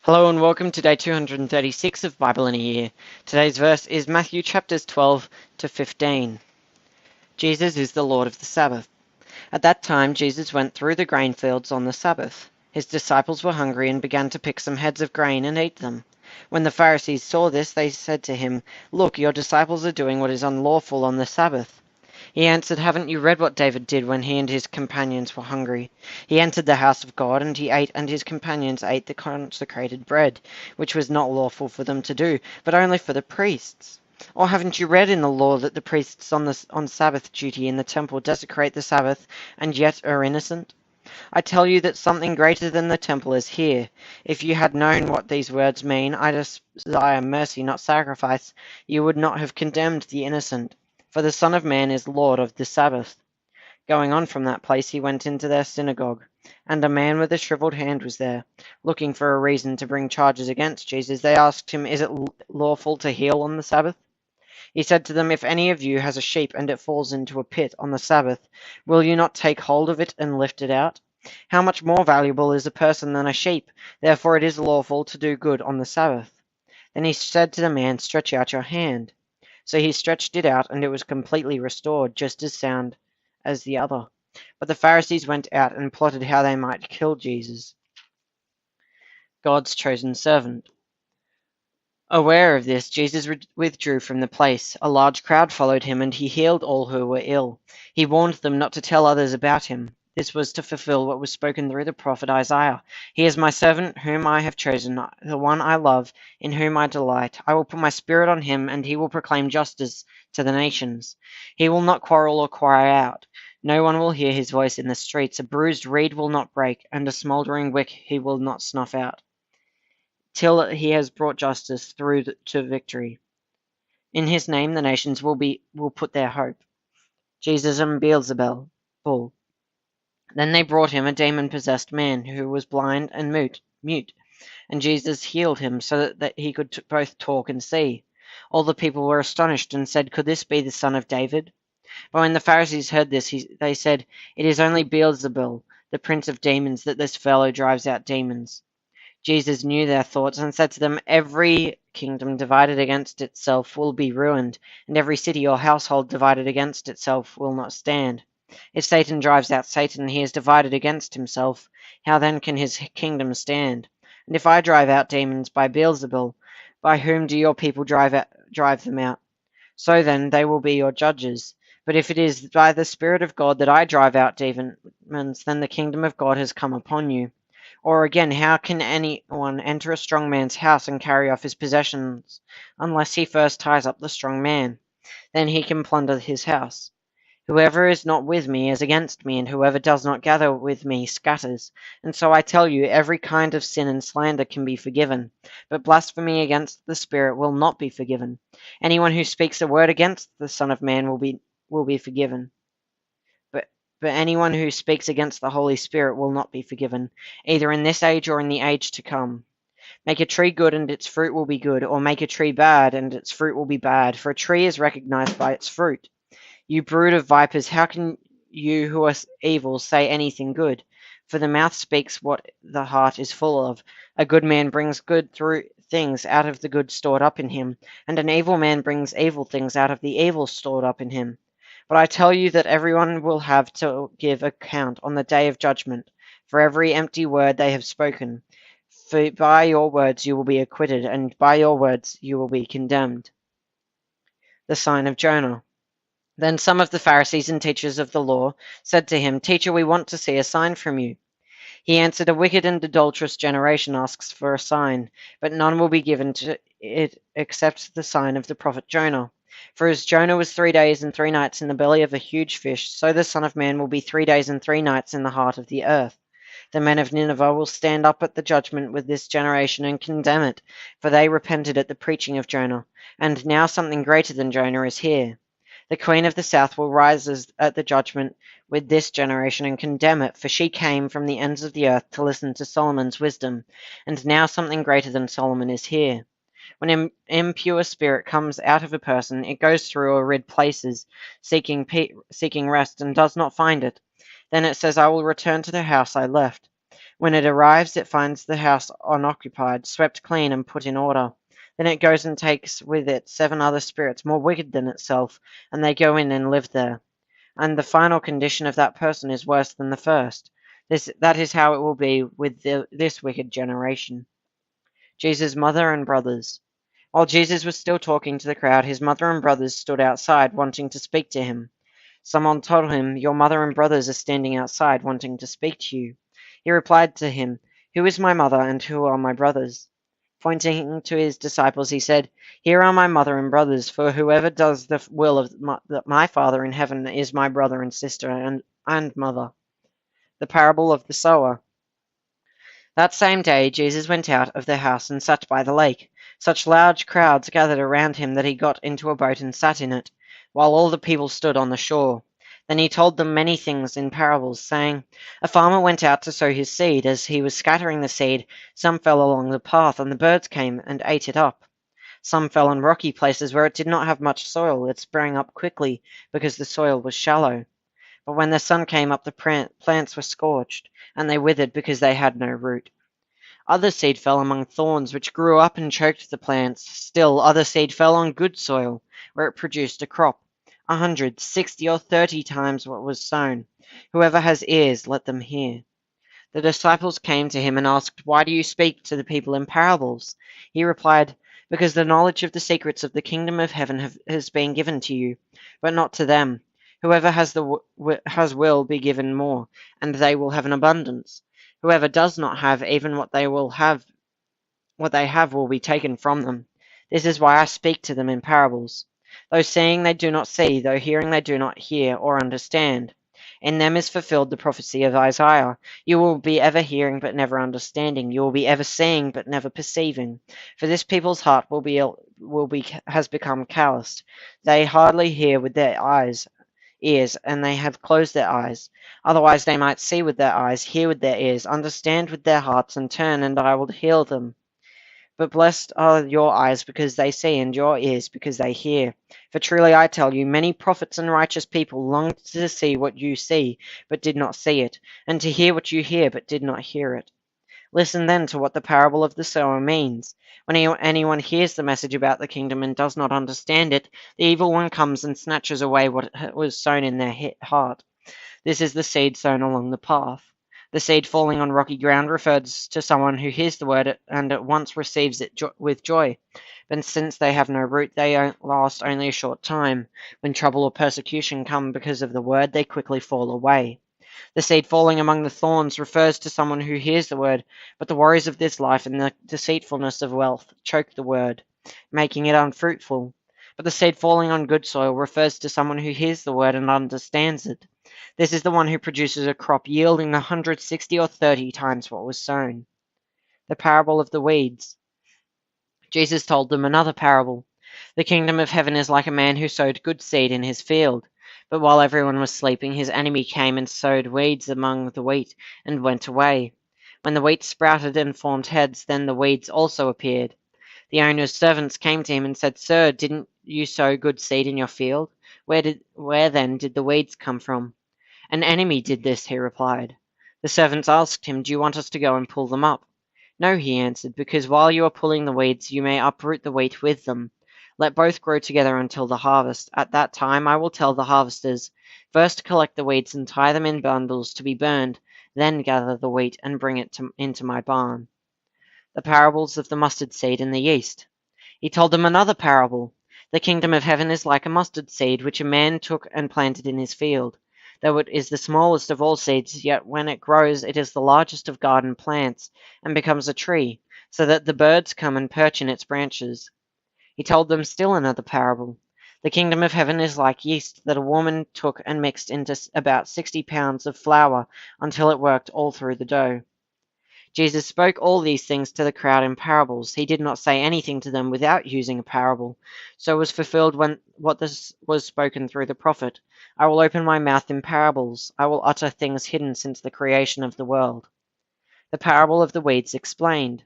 Hello and welcome to day 236 of Bible in a Year. Today's verse is Matthew chapters 12 to 15. Jesus is the Lord of the Sabbath. At that time Jesus went through the grain fields on the Sabbath. His disciples were hungry and began to pick some heads of grain and eat them. When the Pharisees saw this, they said to him, "Look, your disciples are doing what is unlawful on the Sabbath." He answered, "Haven't you read what David did when he and his companions were hungry? He entered the house of God, and he ate, and his companions ate the consecrated bread, which was not lawful for them to do, but only for the priests. Or haven't you read in the law that the priests on Sabbath duty in the temple desecrate the Sabbath, and yet are innocent? I tell you that something greater than the temple is here. If you had known what these words mean, 'I desire mercy, not sacrifice,' you would not have condemned the innocent. For the Son of Man is Lord of the Sabbath." Going on from that place, he went into their synagogue. And a man with a shriveled hand was there. Looking for a reason to bring charges against Jesus, they asked him, "Is it lawful to heal on the Sabbath?" He said to them, "If any of you has a sheep and it falls into a pit on the Sabbath, will you not take hold of it and lift it out? How much more valuable is a person than a sheep? Therefore it is lawful to do good on the Sabbath." Then he said to the man, "Stretch out your hand." So he stretched it out, and it was completely restored, just as sound as the other. But the Pharisees went out and plotted how they might kill Jesus, God's chosen servant. Aware of this, Jesus withdrew from the place. A large crowd followed him, and he healed all who were ill. He warned them not to tell others about him. This was to fulfill what was spoken through the prophet Isaiah. "He is my servant whom I have chosen, the one I love, in whom I delight. I will put my spirit on him, and he will proclaim justice to the nations. He will not quarrel or cry out. No one will hear his voice in the streets. A bruised reed will not break, and a smouldering wick he will not snuff out, till he has brought justice through to victory. In his name the nations will put their hope." Jesus and Beelzebul. Then they brought him a demon-possessed man who was blind and mute, and Jesus healed him so that he could both talk and see. All the people were astonished and said, "Could this be the son of David?" But when the Pharisees heard this, they said, "It is only Beelzebul, the prince of demons, that this fellow drives out demons." Jesus knew their thoughts and said to them, "Every kingdom divided against itself will be ruined, and every city or household divided against itself will not stand. If Satan drives out Satan, he is divided against himself. How then can his kingdom stand? And if I drive out demons by Beelzebul, by whom do your people drive them out? So then they will be your judges. But if it is by the Spirit of God that I drive out demons, then the kingdom of God has come upon you. Or again, how can anyone enter a strong man's house and carry off his possessions, unless he first ties up the strong man? Then he can plunder his house. Whoever is not with me is against me, and whoever does not gather with me scatters. And so I tell you, every kind of sin and slander can be forgiven, but blasphemy against the Spirit will not be forgiven. Anyone who speaks a word against the Son of Man will be forgiven. But anyone who speaks against the Holy Spirit will not be forgiven, either in this age or in the age to come. Make a tree good, and its fruit will be good, or make a tree bad, and its fruit will be bad, for a tree is recognized by its fruit. You brood of vipers, how can you who are evil say anything good? For the mouth speaks what the heart is full of. A good man brings good things out of the good stored up in him, and an evil man brings evil things out of the evil stored up in him. But I tell you that everyone will have to give account on the day of judgment for every empty word they have spoken. For by your words you will be acquitted, and by your words you will be condemned. The sign of Jonah. Then some of the Pharisees and teachers of the law said to him, "Teacher, we want to see a sign from you." He answered, "A wicked and adulterous generation asks for a sign, but none will be given to it except the sign of the prophet Jonah. For as Jonah was 3 days and 3 nights in the belly of a huge fish, so the Son of Man will be 3 days and 3 nights in the heart of the earth. The men of Nineveh will stand up at the judgment with this generation and condemn it, for they repented at the preaching of Jonah, and now something greater than Jonah is here. The queen of the south will rise at the judgment with this generation and condemn it, for she came from the ends of the earth to listen to Solomon's wisdom, and now something greater than Solomon is here. When an impure spirit comes out of a person, it goes through arid places, seeking rest, and does not find it. Then it says, 'I will return to the house I left.' When it arrives, it finds the house unoccupied, swept clean and put in order. Then it goes and takes with it 7 other spirits more wicked than itself, and they go in and live there. And the final condition of that person is worse than the first. That is how it will be with this wicked generation. Jesus' mother and brothers. While Jesus was still talking to the crowd, his mother and brothers stood outside, wanting to speak to him. Someone told him, "Your mother and brothers are standing outside, wanting to speak to you." He replied to him, "Who is my mother and who are my brothers?" Pointing to his disciples, he said, "Here are my mother and brothers, for whoever does the will of my Father in heaven is my brother and sister and mother." The parable of the sower. That same day Jesus went out of the house and sat by the lake. Such large crowds gathered around him that he got into a boat and sat in it, while all the people stood on the shore. Then he told them many things in parables, saying, "A farmer went out to sow his seed. As he was scattering the seed, some fell along the path, and the birds came and ate it up. Some fell on rocky places where it did not have much soil. It sprang up quickly because the soil was shallow. But when the sun came up, the plants were scorched, and they withered because they had no root. Other seed fell among thorns, which grew up and choked the plants. Still other seed fell on good soil, where it produced a crop, 100, 60, or 30 times what was sown. Whoever has ears, let them hear." The disciples came to him and asked, "Why do you speak to the people in parables?" He replied, "Because the knowledge of the secrets of the kingdom of heaven has been given to you, but not to them. Whoever has will be given more, and they will have an abundance. Whoever does not have, even what they have will be taken from them. This is why I speak to them in parables. Though seeing they do not see, though hearing they do not hear or understand. In them is fulfilled the prophecy of Isaiah. You will be ever hearing but never understanding. You will be ever seeing but never perceiving. For this people's heart has become calloused. They hardly hear with their ears, and they have closed their eyes. Otherwise they might see with their eyes, hear with their ears, understand with their hearts, and turn, and I will heal them. But blessed are your eyes because they see, and your ears because they hear. For truly I tell you, many prophets and righteous people longed to see what you see, but did not see it, and to hear what you hear, but did not hear it. Listen then to what the parable of the sower means. When anyone hears the message about the kingdom and does not understand it, the evil one comes and snatches away what was sown in their heart. This is the seed sown along the path. The seed falling on rocky ground refers to someone who hears the word and at once receives it with joy. But since they have no root, they last only a short time. When trouble or persecution come because of the word, they quickly fall away. The seed falling among the thorns refers to someone who hears the word, but the worries of this life and the deceitfulness of wealth choke the word, making it unfruitful. But the seed falling on good soil refers to someone who hears the word and understands it. This is the one who produces a crop yielding 160 or 30 times what was sown. The parable of the weeds. Jesus told them another parable. The kingdom of heaven is like a man who sowed good seed in his field. But while everyone was sleeping, his enemy came and sowed weeds among the wheat and went away. When the wheat sprouted and formed heads, then the weeds also appeared. The owner's servants came to him and said, "Sir, didn't you sow good seed in your field? Where then did the weeds come from?" "An enemy did this," he replied. The servants asked him, "Do you want us to go and pull them up?" "No," he answered, "because while you are pulling the weeds, you may uproot the wheat with them. Let both grow together until the harvest. At that time I will tell the harvesters, 'First collect the weeds and tie them in bundles to be burned, then gather the wheat and bring it into my barn.'" The parables of the mustard seed and the yeast. He told them another parable. The kingdom of heaven is like a mustard seed, which a man took and planted in his field. Though it is the smallest of all seeds, yet when it grows it is the largest of garden plants, and becomes a tree, so that the birds come and perch in its branches. He told them still another parable. The kingdom of heaven is like yeast that a woman took and mixed into about 60 pounds of flour until it worked all through the dough. Jesus spoke all these things to the crowd in parables. He did not say anything to them without using a parable. So was fulfilled what this was spoken through the prophet. "I will open my mouth in parables. I will utter things hidden since the creation of the world." The parable of the weeds explained.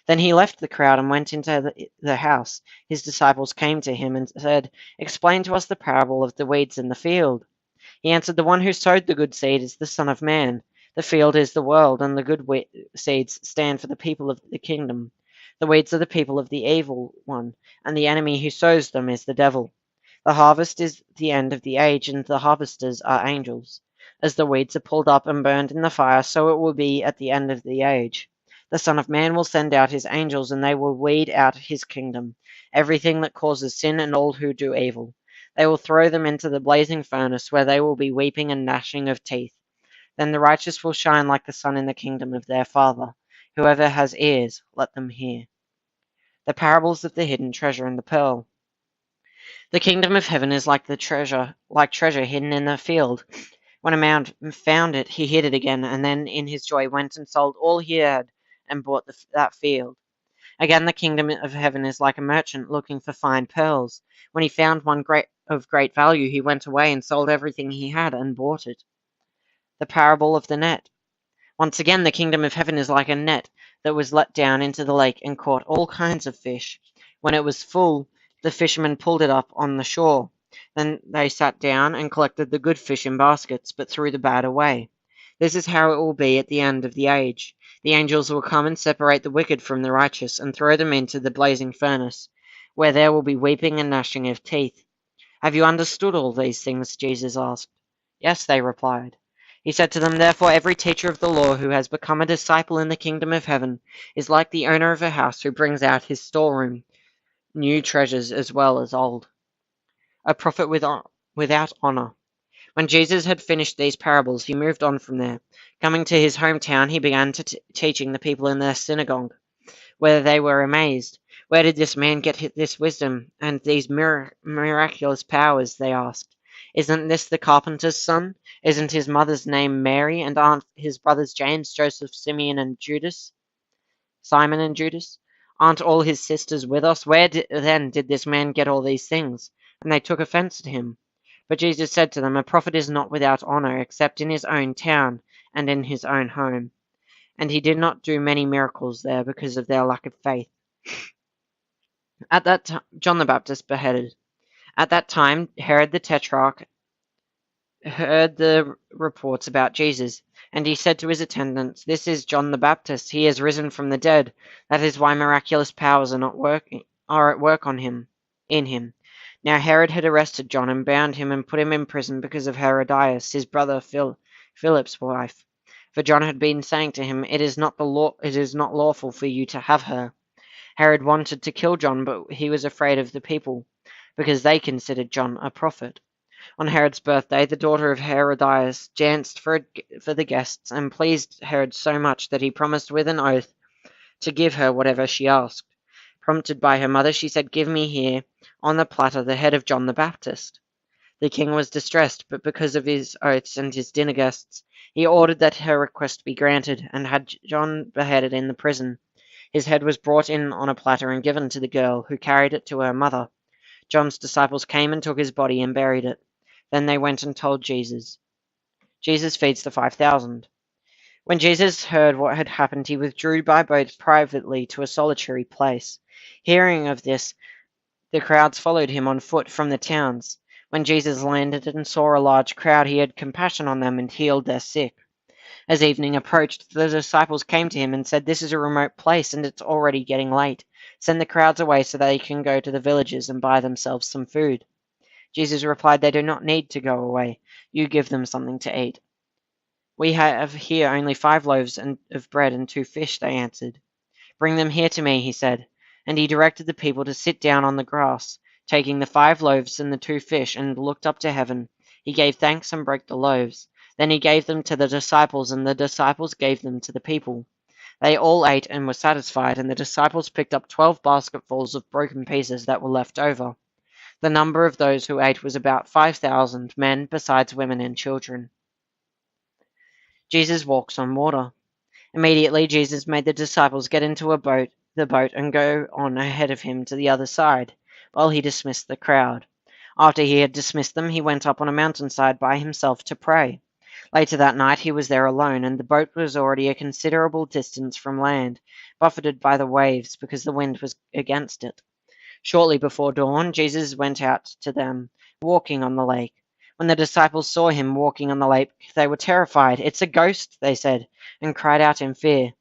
Then he left the crowd and went into the house. His disciples came to him and said, "Explain to us the parable of the weeds in the field." He answered, "The one who sowed the good seed is the Son of Man. The field is the world, and the good seeds stand for the people of the kingdom. The weeds are the people of the evil one, and the enemy who sows them is the devil. The harvest is the end of the age, and the harvesters are angels. As the weeds are pulled up and burned in the fire, so it will be at the end of the age. The Son of Man will send out his angels, and they will weed out his kingdom, everything that causes sin and all who do evil. They will throw them into the blazing furnace, where they will be weeping and gnashing of teeth. Then the righteous will shine like the sun in the kingdom of their Father. Whoever has ears, let them hear. The parables of the hidden treasure and the pearl. The kingdom of heaven is like treasure hidden in a field. When a man found it, he hid it again, and then in his joy went and sold all he had and bought that field. Again, the kingdom of heaven is like a merchant looking for fine pearls. When he found one of great value, he went away and sold everything he had and bought it. The parable of the net. Once again, the kingdom of heaven is like a net that was let down into the lake and caught all kinds of fish. When it was full, the fishermen pulled it up on the shore. Then they sat down and collected the good fish in baskets, but threw the bad away. This is how it will be at the end of the age. The angels will come and separate the wicked from the righteous and throw them into the blazing furnace, where there will be weeping and gnashing of teeth. Have you understood all these things? Jesus asked. Yes, they replied. He said to them, Therefore every teacher of the law who has become a disciple in the kingdom of heaven is like the owner of a house who brings out his storeroom, new treasures as well as old. A prophet without honor. When Jesus had finished these parables, he moved on from there. Coming to his hometown, he began teaching the people in their synagogue, where they were amazed. Where did this man get this wisdom and these miraculous powers? They asked. Isn't this the carpenter's son? Isn't his mother's name Mary, and aren't his brothers James, Joseph, Simon, and Judas? Aren't all his sisters with us? Where then did this man get all these things? And they took offense at him. But Jesus said to them, A prophet is not without honor, except in his own town and in his own home. And he did not do many miracles there because of their lack of faith. At that time, John the Baptist beheaded. At that time, Herod the Tetrarch heard the reports about Jesus, and he said to his attendants, This is John the Baptist. He has risen from the dead. That is why miraculous powers are at work in him. Now Herod had arrested John and bound him and put him in prison because of Herodias, his brother Philip's wife. For John had been saying to him, It is not lawful for you to have her. Herod wanted to kill John, but he was afraid of the people, because they considered John a prophet. On Herod's birthday, the daughter of Herodias danced for the guests and pleased Herod so much that he promised with an oath to give her whatever she asked. Prompted by her mother, she said, Give me here, on the platter, the head of John the Baptist. The king was distressed, but because of his oaths and his dinner guests, he ordered that her request be granted, and had John beheaded in the prison. His head was brought in on a platter and given to the girl, who carried it to her mother. John's disciples came and took his body and buried it. Then they went and told Jesus. Jesus feeds the 5,000. When Jesus heard what had happened, he withdrew by boat privately to a solitary place. Hearing of this, the crowds followed him on foot from the towns. When Jesus landed and saw a large crowd, he had compassion on them and healed their sick. As evening approached, the disciples came to him and said, This is a remote place, and it's already getting late. Send the crowds away so they can go to the villages and buy themselves some food. Jesus replied, They do not need to go away. You give them something to eat. We have here only 5 loaves of bread and 2 fish, they answered. Bring them here to me, he said. And he directed the people to sit down on the grass. Taking the 5 loaves and the 2 fish, and looked up to heaven, he gave thanks and broke the loaves. Then he gave them to the disciples, and the disciples gave them to the people. They all ate and were satisfied, and the disciples picked up 12 basketfuls of broken pieces that were left over. The number of those who ate was about 5,000 men, besides women and children. Jesus walks on water. Immediately Jesus made the disciples get into the boat and go on ahead of him to the other side, while he dismissed the crowd. After he had dismissed them, he went up on a mountainside by himself to pray. Later that night he was there alone, and the boat was already a considerable distance from land, buffeted by the waves because the wind was against it. Shortly before dawn, Jesus went out to them, walking on the lake. When the disciples saw him walking on the lake, they were terrified. "It's a ghost," they said, and cried out in fear.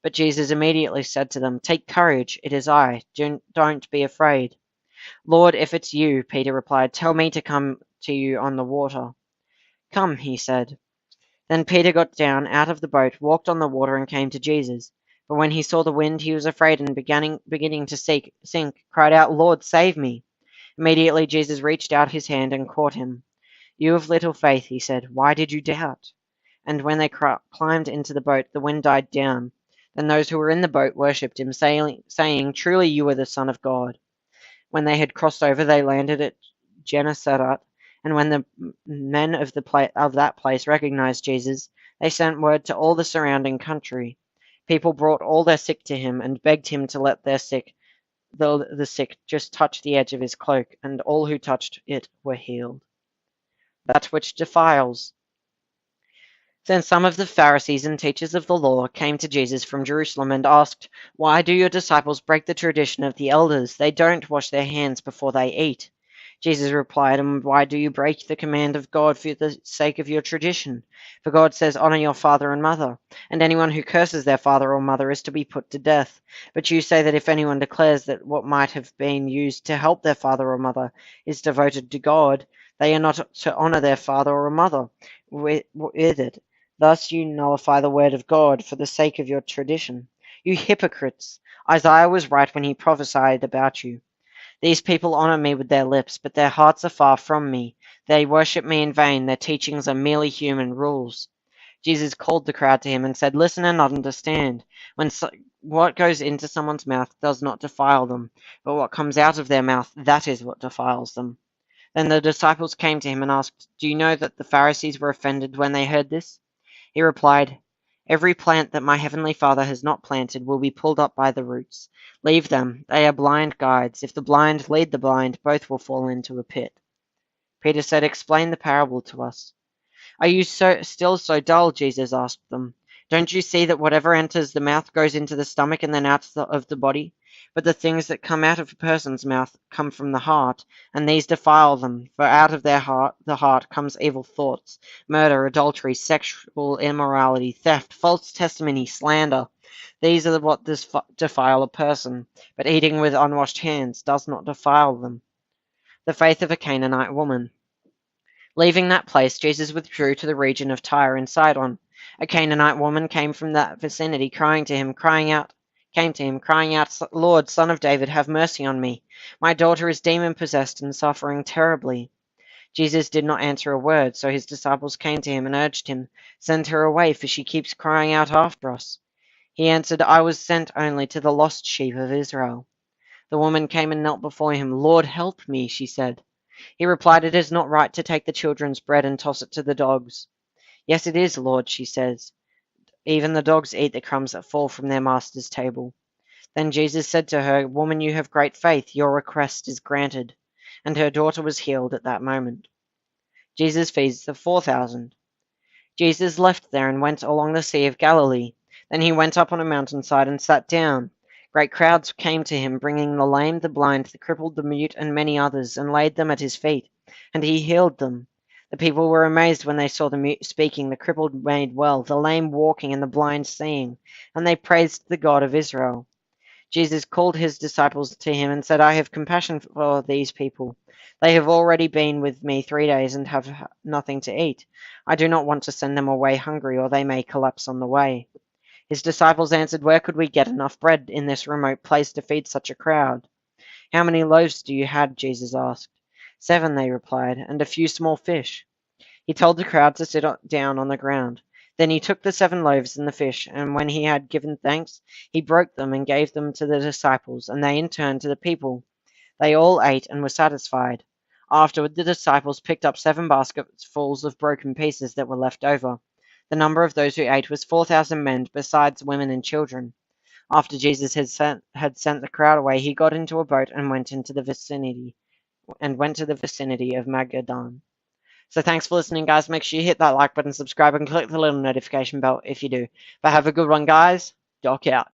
But Jesus immediately said to them, "Take courage, it is I. Don't be afraid." "Lord, if it's you," Peter replied, "tell me to come to you on the water." "Come," he said. Then Peter got down out of the boat, walked on the water, and came to Jesus. But when he saw the wind, he was afraid and beginning to sink, cried out, "Lord, save me." Immediately Jesus reached out his hand and caught him. "You of little faith," he said, "why did you doubt?" And when they climbed into the boat, the wind died down. Then those who were in the boat worshipped him, saying, "Truly you are the Son of God." When they had crossed over, they landed at Gennesaret, and when the men of that place recognized Jesus, they sent word to all the surrounding country. People brought all their sick to him and begged him to let the sick just touch the edge of his cloak, and all who touched it were healed. That which defiles. Then some of the Pharisees and teachers of the law came to Jesus from Jerusalem and asked, "Why do your disciples break the tradition of the elders? They don't wash their hands before they eat." Jesus replied, "And why do you break the command of God for the sake of your tradition? For God says, 'Honor your father and mother,' and anyone who curses their father or mother is to be put to death. But you say that if anyone declares that what might have been used to help their father or mother is devoted to God, they are not to honor their father or mother with it. Thus you nullify the word of God for the sake of your tradition. You hypocrites! Isaiah was right when he prophesied about you. These people honor me with their lips, but their hearts are far from me. They worship me in vain. Their teachings are merely human rules." Jesus called the crowd to him and said, "Listen and understand. What goes into someone's mouth does not defile them, but what comes out of their mouth, that is what defiles them." Then the disciples came to him and asked, "Do you know that the Pharisees were offended when they heard this?" He replied, "Every plant that my heavenly Father has not planted will be pulled up by the roots. Leave them, they are blind guides. If the blind lead the blind, both will fall into a pit." Peter said, "Explain the parable to us." "Are you still so dull?" Jesus asked them. "Don't you see that whatever enters the mouth goes into the stomach and then out of the body? But the things that come out of a person's mouth come from the heart, and these defile them. For out of the heart comes evil thoughts, murder, adultery, sexual immorality, theft, false testimony, slander. These are what defile a person, but eating with unwashed hands does not defile them." The faith of a Canaanite woman. Leaving that place, Jesus withdrew to the region of Tyre and Sidon. A Canaanite woman came from that vicinity, crying to him, crying out, "Lord, Son of David, have mercy on me. My daughter is demon-possessed and suffering terribly." Jesus did not answer a word, so his disciples came to him and urged him, "Send her away, for she keeps crying out after us." He answered, "I was sent only to the lost sheep of Israel." The woman came and knelt before him. "Lord, help me," she said. He replied, "It is not right to take the children's bread and toss it to the dogs." "Yes, it is, Lord," she says. "Even the dogs eat the crumbs that fall from their master's table." Then Jesus said to her, "Woman, you have great faith. Your request is granted." And her daughter was healed at that moment. Jesus feeds the 4,000. Jesus left there and went along the Sea of Galilee. Then he went up on a mountainside and sat down. Great crowds came to him, bringing the lame, the blind, the crippled, the mute, and many others, and laid them at his feet, and he healed them. The people were amazed when they saw the mute speaking, the crippled made well, the lame walking, and the blind seeing, and they praised the God of Israel. Jesus called his disciples to him and said, "I have compassion for these people. They have already been with me 3 days and have nothing to eat. I do not want to send them away hungry, or they may collapse on the way." His disciples answered, "Where could we get enough bread in this remote place to feed such a crowd?" "How many loaves do you have?" Jesus asked. "7," they replied, "and a few small fish." He told the crowd to sit down on the ground. Then he took the 7 loaves and the fish, and when he had given thanks, he broke them and gave them to the disciples, and they in turn to the people. They all ate and were satisfied. Afterward, the disciples picked up 7 basketfuls of broken pieces that were left over. The number of those who ate was 4,000 men, besides women and children. After Jesus had sent the crowd away, he got into a boat and went to the vicinity of Magadan. So thanks for listening, guys. Make sure you hit that like button, subscribe, and click the little notification bell if you do. But have a good one, guys. Doc out.